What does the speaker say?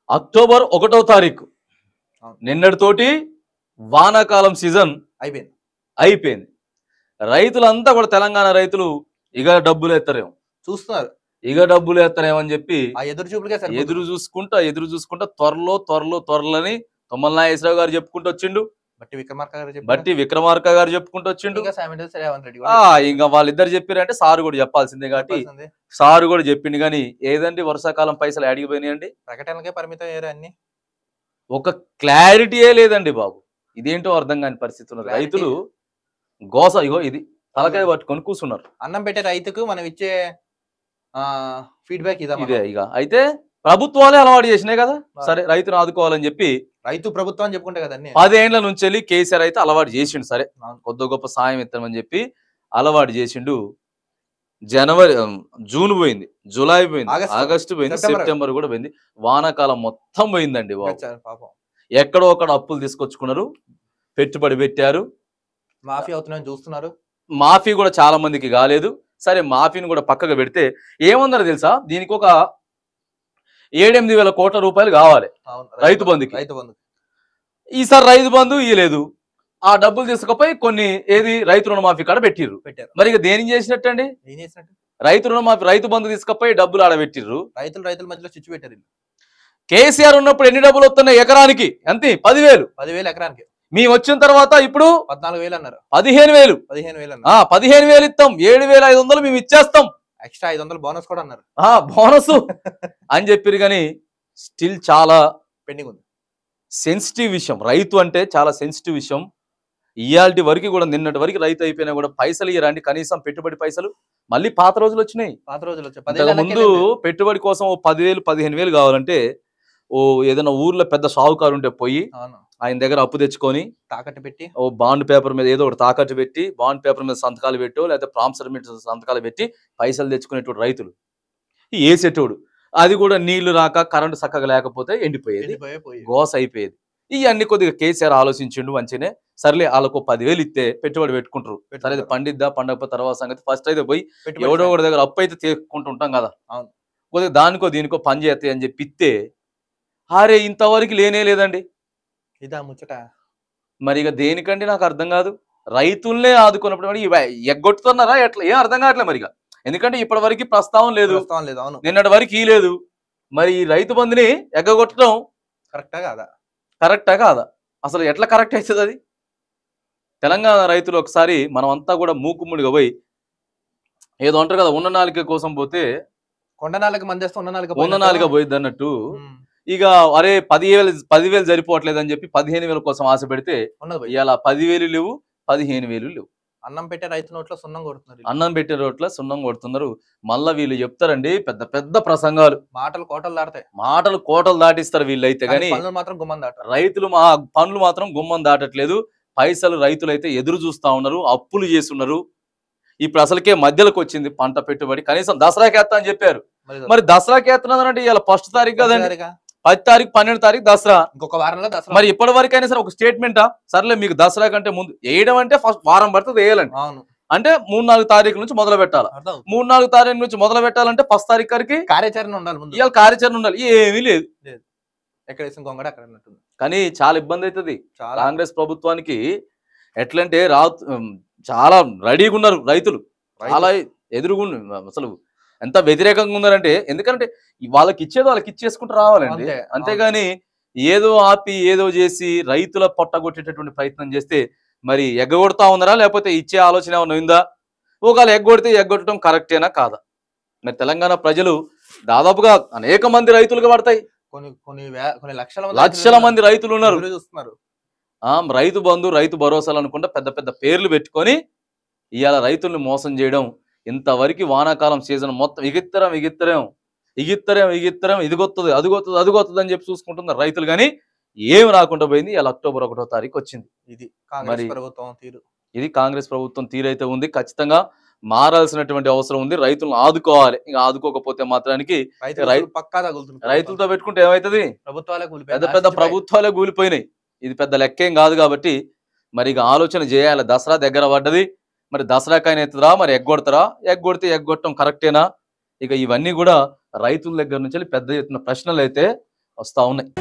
October 1వ తారీఖు నిన్నటితోటి వానాకాలం సీజన్ అయిపోయింది. రైతులంతా కూడా తెలంగాణ రైతులు ఇక డబ్బులు ఎత్తరేమో చూస్తున్నారు, ఇక డబ్బులు ఎత్తరేమో అని చెప్పి ఎదురు చూసుకుంటా త్వరలోని తుమ్మల నాగేశ్వరరావు గారు చెప్పుకుంటూ వచ్చిండు, బట్టి విక్రమార్క గారు చెప్పుకుంటూ వచ్చిండు. ఇంకా వాళ్ళిద్దరు చెప్పారంటే సారు కూడా చెప్పాల్సిందే కాబట్టి సారు కూడా చెప్పిండు. కానీ ఏదండి వర్షాకాలం పైసలు అడిగిపోయినాయండి, ప్రకటనకే పరిమితం అయ్యారు. అన్ని ఒక క్లారిటీయే లేదండి బాబు. ఇదేంటో అర్థం కాని పరిస్థితి ఉన్నది. రైతులు గోస ఇగో ఇది తలకాయ పట్టుకొని కూర్చున్నారు. అన్నం పెట్టే రైతుకు మనం ఇచ్చే ఫీడ్బ్యాక్ ఇదే. ఇక అయితే ప్రభుత్వాలే అలవాటు చేసినాయి కదా, సరే రైతును ఆదుకోవాలని చెప్పి రైతు ప్రభుత్వం అని చెప్పుకుంటే కదా 10 ఏళ్ల నుంచి వెళ్ళి కేసీఆర్ అయితే అలవాటు చేసిండు. సరే కొద్ది గొప్ప సాయం ఇస్తామని చెప్పి అలవాటు చేసిండు. జూన్ పోయింది, జూలై పోయింది, ఆగస్టు పోయింది, సెప్టెంబర్ కూడా పోయింది. వానాకాలం మొత్తం పోయిందండి బాబు. ఎక్కడో అక్కడ అప్పులు తీసుకొచ్చుకున్నారు, పెట్టుబడి పెట్టారు, మాఫీ అవుతున్నాయని చూస్తున్నారు. మాఫీ కూడా చాలా మందికి కాలేదు. సరే మాఫీని కూడా పక్కగా పెడితే ఏమన్నారు తెలుసా, దీనికి ఒక 7-8 వేల కోట్ల రూపాయలు కావాలి రైతు బంధుకి. ఈసారి రైతు బంధు ఇయ్యలేదు. ఆ డబ్బులు తీసుకుపోయి కొన్ని రైతు రుణమాఫీ కాడ పెట్టిర్రు. మరి ఇక దేని చేసినట్టు అండి, రైతు రుణమాఫీ రైతు బంధు తీసుకుపోయి డబ్బులు ఆడబెట్టిర్రు. రైతుల మధ్యలో చిచ్చు పెట్టారు. కేసీఆర్ ఉన్నప్పుడు ఎన్ని డబ్బులు వస్తున్నాయి ఎకరానికి? అంతే 10,000 ఎకరానికి. మేము వచ్చిన తర్వాత ఇప్పుడు 14,000 అన్నారు. 15,000 15,000 ఇస్తాం, 7,500 మేము ఇచ్చేస్తాం, ఎక్స్ట్రా 500 బోనస్ కూడా అన్నారు. బోనస్ అని చెప్పారు. కానీ స్టిల్ చాలా పెండింగ్ ఉంది. సెన్సిటివ్ విషయం. రైతు అంటే చాలా సెన్సిటివ్ విషయం. ఇయాల్టి వరకు కూడా నిన్నటి వరకు రైతు అయిపోయినా కూడా పైసలు ఇయ్యరండి, కనీసం పెట్టుబడి పైసలు. మళ్ళీ పాత రోజులు వచ్చినాయి. ముందు పెట్టుబడి కోసం 10,000 15,000 కావాలంటే ఏదైనా ఊర్లో పెద్ద షావుకారు ఉంటే పోయి ఆయన దగ్గర అప్పు తెచ్చుకొని తాకట్టు పెట్టి బాండ్ పేపర్ మీద ఏదో ఒకటి తాకట్టు పెట్టి బాండ్ పేపర్ మీద సంతకాలు పెట్టో లేకపోతే ప్రామిసరీ మీద సంతకాలు పెట్టి పైసలు తెచ్చుకునేటోడు రైతులు. ఏసేటోడు అది కూడా నీళ్లు రాక కరెంటు చక్కగా లేకపోతే ఎండిపోయేది, గోస అయిపోయేది. ఇవన్నీ కొద్దిగా కేసీఆర్ ఆలోచించిండు మంచినే. సర్లే వాళ్ళకు 10,000 ఇస్తే పెట్టుబడి పెట్టుకుంటారు. సరే పండిద్దా పండగ తర్వాత సంగతి. ఫస్ట్ అయితే పోయి ఎవడో ఒకటి దగ్గర అప్పు అయితే తీసుకుంటుంటాం కదా, కొద్దిగా దానికో దీనికో పని చేస్తాయి అని చెప్పి ఇస్తే అరే ఇంతవరకు లేనే లేదండి. ఇదా ముచ్చట. మరి ఇక దేనికండి నాకు అర్థం కాదు. రైతుల్నే ఆదుకున్నప్పుడు ఎగ్గొట్టుతున్నారా ఎట్లా ఏం అర్థం కావట్లేదు మరి. ఎందుకంటే ఇప్పటి వరకు ప్రస్తావన లేదు, నిన్నటి వరకు లేదు. మరి ఈ రైతు బంధుని ఎగ్గొట్టడం కరెక్టా కాదా? అసలు ఎట్లా కరెక్ట్ అవుతుంది అది? తెలంగాణ రైతులు ఒకసారి మనం అంతా కూడా మూకుమ్ముడిగా పోయి ఏదో అంటారు కదా, ఉన్న నాలుక కోసం పోతే కొండ నాలుక మందేస్తే ఉన్న నాలుక పోయిద్ది అన్నట్టు. ఇక అరే 10,000 సరిపోవట్లేదు అని చెప్పి 15,000 కోసం ఆశ పెడితే ఇలా 10,000 లేవు, 15,000 లేవు. అన్నం పెట్టే రైతు నోట్లో సున్నం కొడుతున్నారు. అన్నం పెట్టే రోట్లో సున్నం కొడుతున్నారు. మళ్ళా వీళ్ళు చెప్తారండి పెద్ద పెద్ద ప్రసంగాలు, మాటలు కోటలు దాటిస్తారు వీళ్ళైతే. కానీ రైతులు పనులు మాత్రం గుమ్మం దాటట్లేదు. పైసలు రైతులైతే ఎదురు చూస్తా ఉన్నారు, అప్పులు చేస్తున్నారు. ఇప్పుడు అసలుకే మధ్యలోకి వచ్చింది పంట పెట్టుబడి. కనీసం దసరాకి వేస్తా అని చెప్పారు. మరి దసరాకి వేస్తున్నారంటే ఇలా 1వ తారీఖు కదండి, 10 తారీఖు 12 తారీఖు దసరా, ఇంకొక వారంలో దసరా. మరి ఇప్పటి వరకు అయినా సరే ఒక స్టేట్మెంటా? సర్లే మీకు దసరా కంటే ముందు వేయడం అంటే ఫస్ట్ వారం పడుతుంది వేయాలండి. అంటే 3-4 తారీఖు నుంచి మొదలు పెట్టాలి. 3-4 తారీఖు నుంచి మొదలు పెట్టాలంటే 1వ తారీఖు వరకు కార్యాచరణ ఉండాలి. ఇవాళ కార్యాచరణ ఉండాలి. ఏమీ లేదు. కానీ చాలా ఇబ్బంది అవుతుంది కాంగ్రెస్ ప్రభుత్వానికి. ఎట్లంటే చాలా రెడీగా ఉన్నారు రైతులు, చాలా ఎదురుగుండు. అసలు ఎంత వ్యతిరేకంగా ఉన్నారంటే, ఎందుకంటే వాళ్ళకి ఇచ్చేదో వాళ్ళకి ఇచ్చేసుకుంటూ రావాలండి. అంతేగాని ఏదో ఆపి ఏదో చేసి రైతుల పొట్టగొట్టేటటువంటి ప్రయత్నం చేస్తే మరి ఎగ్గొడతా ఉన్నారా లేకపోతే ఇచ్చే ఆలోచన ఏమైనా ఉందా? ఒకవేళ ఎగ్గొట్టడం కరెక్టేనా కాదా? మరి తెలంగాణ ప్రజలు దాదాపుగా అనేక మంది రైతులుగా పడతాయి. కొన్ని లక్షల మంది రైతులు ఉన్నారు. రైతు బంధు రైతు భరోసాలు అనుకుంటా పెద్ద పెద్ద పేర్లు పెట్టుకొని ఇవాళ రైతుల్ని మోసం చేయడం. ఇంతవరకు వానాకాలం సీజన్ మొత్తం ఇగిత్తరం ఇదిగొత్తది అదిగొత్తది అని చెప్పి చూసుకుంటున్నారు రైతులు. కానీ ఏమి రాకుండా పోయింది. ఇలా అక్టోబర్ 1వ తారీఖు వచ్చింది. ఇది కాంగ్రెస్ ప్రభుత్వం తీరైతే ఉంది. ఖచ్చితంగా మారాల్సినటువంటి అవసరం ఉంది. రైతులను ఆదుకోవాలి. ఇంకా ఆదుకోకపోతే మాత్రానికి రైతులతో పెట్టుకుంటే ఏమవుతుంది? పెద్ద పెద్ద ప్రభుత్వాలే కూలిపోయినాయి. ఇది పెద్ద లెక్కేం కాదు. కాబట్టి మరి ఇక ఆలోచన చేయాలి. దసరా దగ్గర పడ్డది. మరి దసరాకైనా ఎత్తురా, మరి ఎగ్గొడితే ఎగ్గొట్టడం కరెక్టేనా? ఇక ఇవన్నీ కూడా రైతుల దగ్గర నుంచి పెద్ద ఎత్తున ప్రశ్నలు అయితే వస్తూ ఉన్నాయి.